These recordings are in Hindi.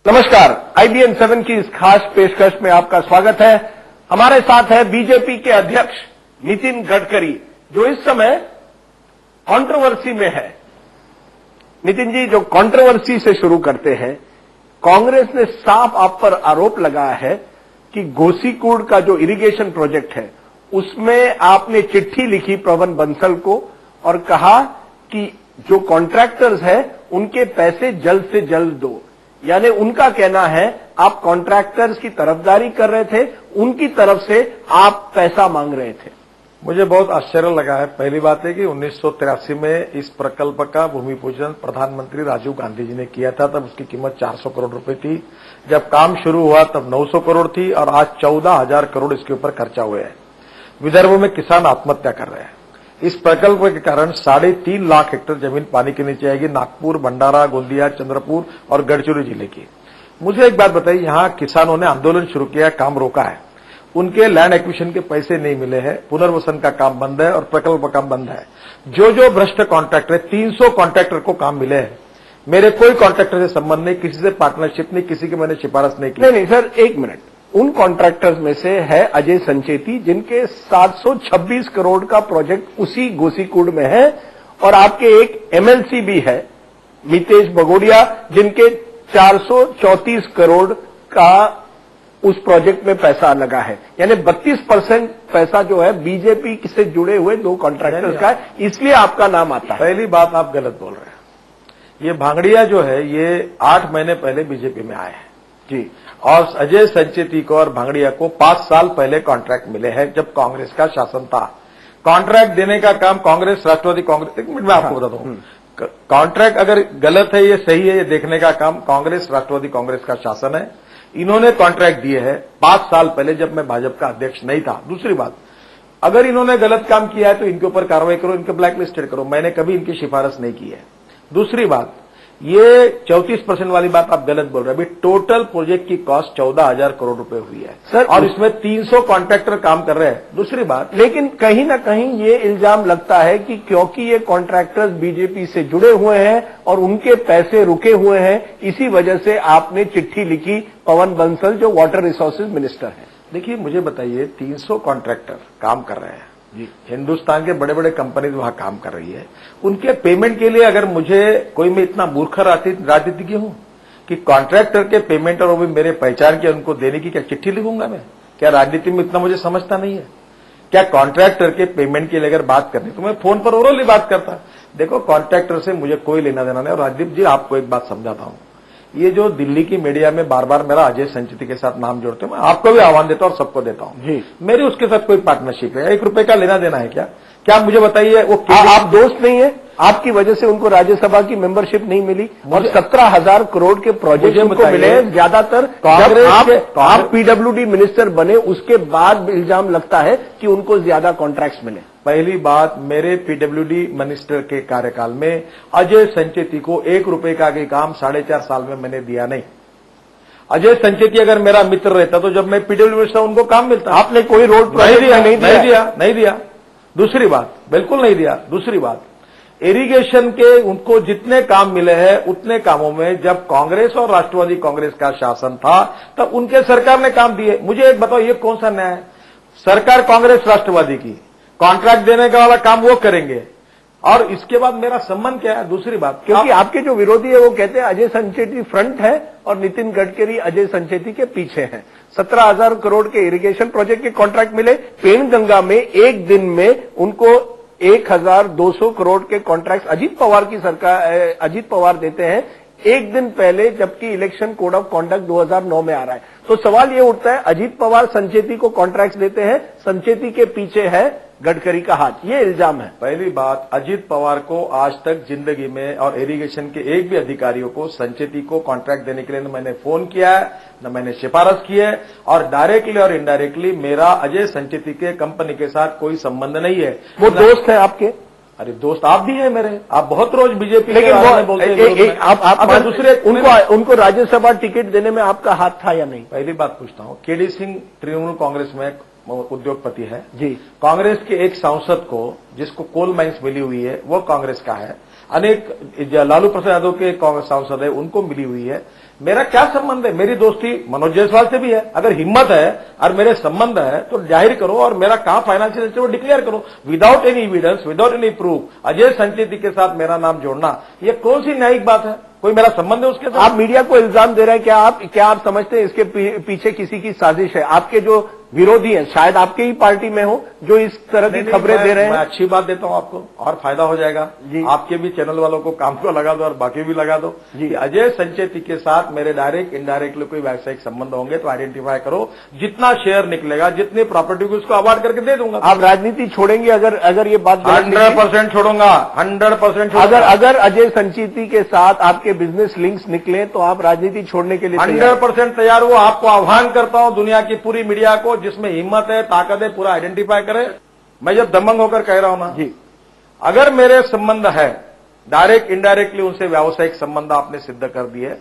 नमस्कार, IBN 7 की इस खास पेशकश में आपका स्वागत है। हमारे साथ है बीजेपी के अध्यक्ष नितिन गडकरी, जो इस समय कंट्रोवर्सी में है। नितिन जी, जो कंट्रोवर्सी से शुरू करते हैं, कांग्रेस ने साफ आप पर आरोप लगाया है कि गोसीकुंड का जो इरिगेशन प्रोजेक्ट है, उसमें आपने चिट्ठी लिखी पवन बंसल को और कहा कि जो कॉन्ट्रैक्टर्स हैं उनके पैसे जल्द से जल्द दो। यानी उनका कहना है आप कॉन्ट्रैक्टर्स की तरफदारी कर रहे थे, उनकी तरफ से आप पैसा मांग रहे थे। मुझे बहुत आश्चर्य लगा है। पहली बात है कि 1983 में इस प्रकल्प का भूमि पूजन प्रधानमंत्री राजीव गांधी जी ने किया था। तब उसकी कीमत 400 करोड़ रुपए थी। जब काम शुरू हुआ तब 900 करोड़ थी और आज 14,000 करोड़ इसके ऊपर खर्चा हुए हैं। विदर्भ में किसान आत्महत्या कर रहे हैं। इस प्रकल्प के कारण 3.5 लाख हेक्टेयर जमीन पानी के नीचे आएगी। नागपुर, भंडारा, गोंदिया, चंद्रपुर और गढ़चिरौली जिले की। मुझे एक बात बताइए, यहां किसानों ने आंदोलन शुरू किया, काम रोका है। उनके लैंड एक्विजिशन के पैसे नहीं मिले हैं, पुनर्वसन का काम बंद है और प्रकल्प का काम बंद है। जो भ्रष्ट कॉन्ट्रैक्टर है, 300 कॉन्ट्रैक्टर को काम मिले हैं। मेरे कोई कॉन्ट्रैक्टर से संबंध नहीं, किसी से पार्टनरशिप नहीं, किसी की मैंने सिफारिश नहीं की। नहीं सर, एक मिनट। उन कॉन्ट्रैक्टर्स में से है अजय संचेती, जिनके 726 करोड़ का प्रोजेक्ट उसी गोसीकुंड में है, और आपके एक MLC भी है मितेश बगोड़िया, जिनके 434 करोड़ का उस प्रोजेक्ट में पैसा लगा है। यानी 32% पैसा जो है बीजेपी से जुड़े हुए 2 कॉन्ट्रैक्टर्स का है, इसलिए आपका नाम आता है। पहली बात, आप गलत बोल रहे हैं। ये भांगड़िया जो है, ये 8 महीने पहले बीजेपी में आए हैं जी, और अजय संचेती को और भांगड़िया को 5 साल पहले कॉन्ट्रैक्ट मिले हैं, जब कांग्रेस का शासन था। कॉन्ट्रैक्ट देने का काम कांग्रेस, राष्ट्रवादी कांग्रेस, एक मिनट में आपको बताता हूं। कॉन्ट्रैक्ट अगर गलत है, ये सही है, ये देखने का काम कांग्रेस, राष्ट्रवादी कांग्रेस का शासन है। इन्होंने कॉन्ट्रैक्ट दिए हैं 5 साल पहले, जब मैं भाजपा का अध्यक्ष नहीं था। दूसरी बात, अगर इन्होंने गलत काम किया है तो इनके ऊपर कार्रवाई करो, इनके ब्लैकलिस्टेड करो। मैंने कभी इनकी सिफारिश नहीं की है। दूसरी बात, ये 34% वाली बात आप गलत बोल रहे हैं। अभी टोटल प्रोजेक्ट की कॉस्ट 14,000 करोड़ रुपए हुई है सर, और इसमें 300 कॉन्ट्रैक्टर काम कर रहे हैं। दूसरी बात, लेकिन कहीं ना कहीं ये इल्जाम लगता है कि क्योंकि ये कॉन्ट्रैक्टर्स बीजेपी से जुड़े हुए हैं और उनके पैसे रुके हुए हैं, इसी वजह से आपने चिट्ठी लिखी पवन बंसल, जो वाटर रिसोर्सेज मिनिस्टर हैं। देखिए, मुझे बताइए, 300 कॉन्ट्रैक्टर काम कर रहे हैं जी। हिंदुस्तान के बड़े बड़े कंपनीज वहां काम कर रही है। उनके पेमेंट के लिए अगर मुझे कोई, मैं इतना मूर्ख राजनीतिज्ञ हूं कि कॉन्ट्रैक्टर के पेमेंट और वो भी मेरे पहचान के उनको देने की क्या चिट्ठी लिखूंगा मैं? क्या राजनीति में इतना मुझे समझता नहीं है? क्या कॉन्ट्रैक्टर के पेमेंट के लिए अगर बात करनी तो मैं फोन पर ओरली बात करता। देखो, कॉन्ट्रैक्टर से मुझे कोई लेना देना नहीं। और राजदीप जी, आपको एक बात समझाता हूं, ये जो दिल्ली की मीडिया में बार बार मेरा अजय संचेती के साथ नाम जोड़ते हैं, मैं आपको भी आह्वान देता हूं और सबको देता हूं जी। मेरी उसके साथ कोई पार्टनरशिप है? 1 रुपए का लेना देना है क्या? क्या मुझे बताइए, वो आप दोस्त नहीं है? आपकी वजह से उनको राज्यसभा की मेंबरशिप नहीं मिली और 17,000 करोड़ के प्रोजेक्ट उनको मिले। ज्यादातर जब आप PWD मिनिस्टर बने, उसके बाद इल्जाम लगता है कि उनको ज्यादा कॉन्ट्रैक्ट्स मिले। पहली बात, मेरे PWD मिनिस्टर के कार्यकाल में अजय संचेती को 1 रुपए का भी काम 4.5 साल में मैंने दिया नहीं। अजय संचेती अगर मेरा मित्र रहता तो जब मैं PWD मिनिस्टर उनको काम मिलता। आपने कोई रोड प्रोजेक्ट नहीं दिया। दूसरी बात, बिल्कुल नहीं दिया। दूसरी बात, इरिगेशन के उनको जितने काम मिले हैं, उतने कामों में जब कांग्रेस और राष्ट्रवादी कांग्रेस का शासन था तब उनके सरकार ने काम दिए। मुझे एक बताओ, ये कौन सा न्याय है? सरकार कांग्रेस राष्ट्रवादी की, कॉन्ट्रैक्ट देने का वाला काम वो करेंगे और इसके बाद मेरा संबंध क्या है? दूसरी बात, क्योंकि आपके जो विरोधी है वो कहते हैं अजय संचेती फ्रंट है और नितिन गडकरी अजय संचेती के पीछे हैं। 17,000 करोड़ के इरिगेशन प्रोजेक्ट के कॉन्ट्रैक्ट मिले। पेनगंगा में एक दिन में उनको 1,200 करोड़ के कॉन्ट्रैक्ट अजीत पवार की सरकार, अजीत पवार देते हैं एक दिन पहले, जबकि इलेक्शन कोड ऑफ कॉन्डक्ट 2009 में आ रहा है। तो सवाल ये उठता है, अजीत पवार संचेती को कॉन्ट्रैक्ट देते हैं, संचेती के पीछे है गडकरी का हाथ, ये इल्जाम है। पहली बात, अजीत पवार को आज तक जिंदगी में और इरिगेशन के एक भी अधिकारियों को संचेती को कॉन्ट्रैक्ट देने के लिए न मैंने फोन किया है, न मैंने सिफारिश की है, और डायरेक्टली और इनडायरेक्टली मेरा अजय संचेती के कंपनी के साथ कोई संबंध नहीं है। वो दोस्त है आपके? अरे दोस्त आप भी हैं मेरे, आप बहुत रोज बीजेपी लेकिन वो बोलते हैं आप दूसरे उनको राज्यसभा टिकट देने में आपका हाथ था या नहीं? पहली बात पूछता हूं, केडी सिंह तृणमूल कांग्रेस में उद्योगपति है जी। कांग्रेस के एक सांसद को जिसको कोल माइंस मिली हुई है वो कांग्रेस का है, अनेक लालू प्रसाद यादव के कांग्रेस सांसद है उनको मिली हुई है। मेरा क्या संबंध है? मेरी दोस्ती मनोज जायसवाल से भी है। अगर हिम्मत है और मेरे संबंध है तो जाहिर करो और मेरा कहां फाइनेंशियल वो डिक्लेयर करो without any evidence, without any proof. Ajay Sancheti के साथ मेरा नाम जोड़ना ये कौन सी न्यायिक बात है? कोई मेरा संबंध है उसके साथ? आप मीडिया को इल्जाम दे रहे हैं, क्या आप समझते हैं इसके पीछे किसी की साजिश है? आपके जो विरोधी हैं शायद आपके ही पार्टी में हो जो इस तरह की खबरें दे रहे हैं। मैं अच्छी बात देता हूं आपको और फायदा हो जाएगा जी। आपके भी चैनल वालों को काम को लगा दो और बाकी भी लगा दो जी। कि अजय संचेती के साथ मेरे डायरेक्ट इनडायरेक्टली कोई व्यावसायिक संबंध होंगे तो आइडेंटिफाई करो। जितना शेयर निकलेगा, जितनी प्रॉपर्टी को उसको अवार्ड करके दे दूंगा। आप राजनीति छोड़ेंगे अगर ये बात 100% छोड़ूंगा, 100% अगर अजय संचेती के साथ आपके बिजनेस लिंक्स निकले तो आप राजनीति छोड़ने के लिए 100% तैयार हूं। आपको आह्वान करता हूं दुनिया की पूरी मीडिया को जिसमें हिम्मत है, ताकत है, पूरा आइडेंटिफाई करे। मैं जब दमंग होकर कह रहा हूं ना जी, अगर मेरे संबंध है डायरेक्ट इनडायरेक्टली उनसे व्यावसायिक संबंध आपने सिद्ध कर दिए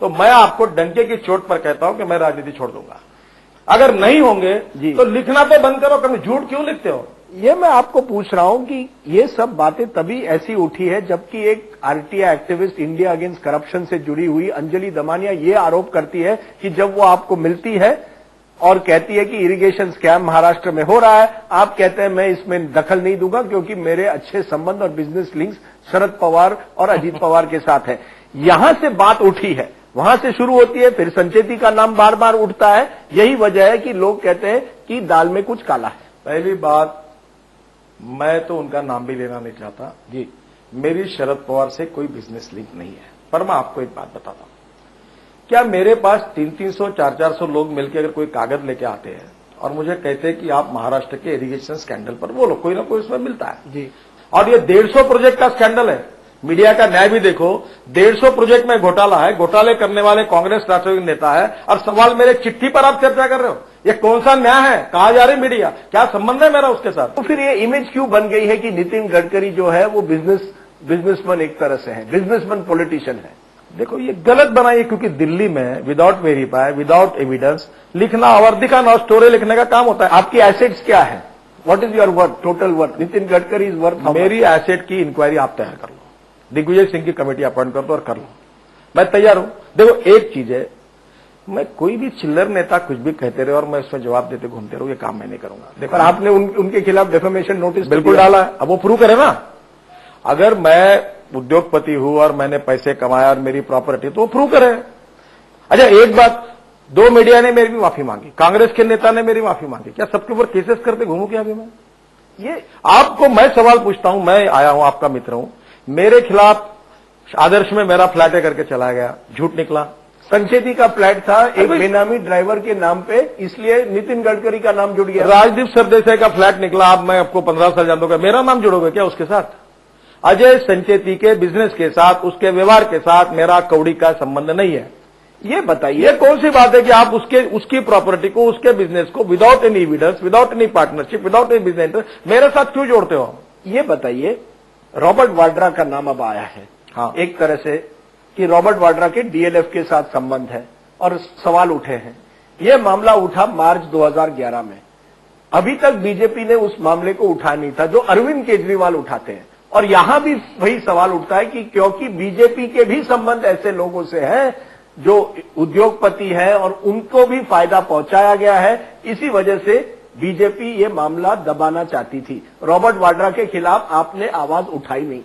तो मैं आपको डंके की चोट पर कहता हूं कि मैं राजनीति छोड़ दूंगा। अगर नहीं होंगे तो लिखना तो बंद करो। कभी झूठ क्यों लिखते हो? ये मैं आपको पूछ रहा हूं कि ये सब बातें तभी ऐसी उठी है जबकि एक RTI activist India against corruption से जुड़ी हुई अंजलि दमानिया ये आरोप करती है कि जब वो आपको मिलती है और कहती है कि इरिगेशन स्कैम महाराष्ट्र में हो रहा है, आप कहते हैं मैं इसमें दखल नहीं दूंगा क्योंकि मेरे अच्छे संबंध और बिजनेस लिंक्स शरद पवार और अजीत पवार के साथ है। यहां से बात उठी है, वहां से शुरू होती है, फिर संचेती का नाम बार बार उठता है। यही वजह है कि लोग कहते हैं कि दाल में कुछ काला है। पहली बात, मैं तो उनका नाम भी लेना नहीं चाहता जी। मेरी शरद पवार से कोई बिजनेस लिंक नहीं है। पर मैं आपको एक बात बताता हूं, क्या मेरे पास 300, 400 लोग मिलकर अगर कोई कागज लेके आते हैं और मुझे कहते हैं कि आप महाराष्ट्र के इरिगेशन स्कैंडल पर बोलो, कोई ना कोई उसमें मिलता है जी। और ये 150 प्रोजेक्ट का स्कैंडल है। मीडिया का न्याय भी देखो, 150 प्रोजेक्ट में घोटाला है, घोटाले करने वाले कांग्रेस राष्ट्रीय नेता है और सवाल मेरे चिट्ठी पर आप चर्चा कर रहे हो। ये कौन सा न्याय है? कहा जा रही मीडिया, क्या संबंध है मेरा उसके साथ? तो फिर ये इमेज क्यों बन गई है कि नितिन गडकरी जो है वो बिजनेसमैन एक तरह से है, बिजनेसमैन पॉलिटिशियन है? देखो ये गलत बनाई क्योंकि दिल्ली में विदाउट वेरीफाई, विदाउट एविडेंस लिखना और दिखाना और स्टोरी लिखने का काम होता है। आपकी एसेट्स क्या है? What is your worth, total worth? Nitin Gadkari is worth? मेरी एसेट की इंक्वायरी आप तैयार कर लो, दिग्विजय सिंह की कमेटी अपॉइंट कर दो और कर लो, मैं तैयार हूं। देखो एक चीज है, मैं कोई भी चिल्लर नेता कुछ भी कहते रहे और मैं उसमें जवाब देते घूमते रहूं, ये काम मैं नहीं करूंगा। देखो आपने उनके खिलाफ डेफेमेशन नोटिस बिल्कुल डाला है, अब वो प्रूव करे ना। अगर मैं उद्योगपति हूं और मैंने पैसे कमाया और मेरी प्रॉपर्टी, तो वो प्रूव करे। अच्छा एक बात, 2 मीडिया ने मेरी भी माफी मांगी, कांग्रेस के नेता ने मेरी माफी मांगी, क्या सबके ऊपर केसेस करते घूमू क्या अभी मैं? ये आपको मैं सवाल पूछता हूं, मैं आया हूं, आपका मित्र हूं, मेरे खिलाफ आदर्श में मेरा फ्लैट है करके चला गया, झूठ निकला। संचेती का फ्लैट था एक बेनामी ड्राइवर के नाम पे, इसलिए नितिन गडकरी का नाम जुड़ गया। राजदीप सरदेसाई का फ्लैट निकला, अब मैं आपको 15 साल जान दूंगा, मेरा नाम जुड़ोगे क्या उसके साथ? अजय संचेती के बिजनेस के साथ, उसके व्यवहार के साथ मेरा कौड़ी का संबंध नहीं है। ये बताइए, ये कौन सी बात है कि आप उसकी प्रॉपर्टी को, उसके बिजनेस को without any evidence, without any partnership, without any business interest मेरे साथ क्यों जोड़ते हो? ये बताइए, रॉबर्ट वाड्रा का नाम अब आया है। हाँ। एक तरह से कि रॉबर्ट वाड्रा के डीएलएफ के साथ संबंध है और सवाल उठे हैं। यह मामला उठा मार्च 2011 में। अभी तक बीजेपी ने उस मामले को उठाया नहीं था जो अरविंद केजरीवाल उठाते हैं। और यहां भी वही सवाल उठता है कि क्योंकि बीजेपी के भी संबंध ऐसे लोगों से हैं जो उद्योगपति हैं और उनको भी फायदा पहुंचाया गया है, इसी वजह से बीजेपी ये मामला दबाना चाहती थी। रॉबर्ट वाड्रा के खिलाफ आपने आवाज उठाई नहीं।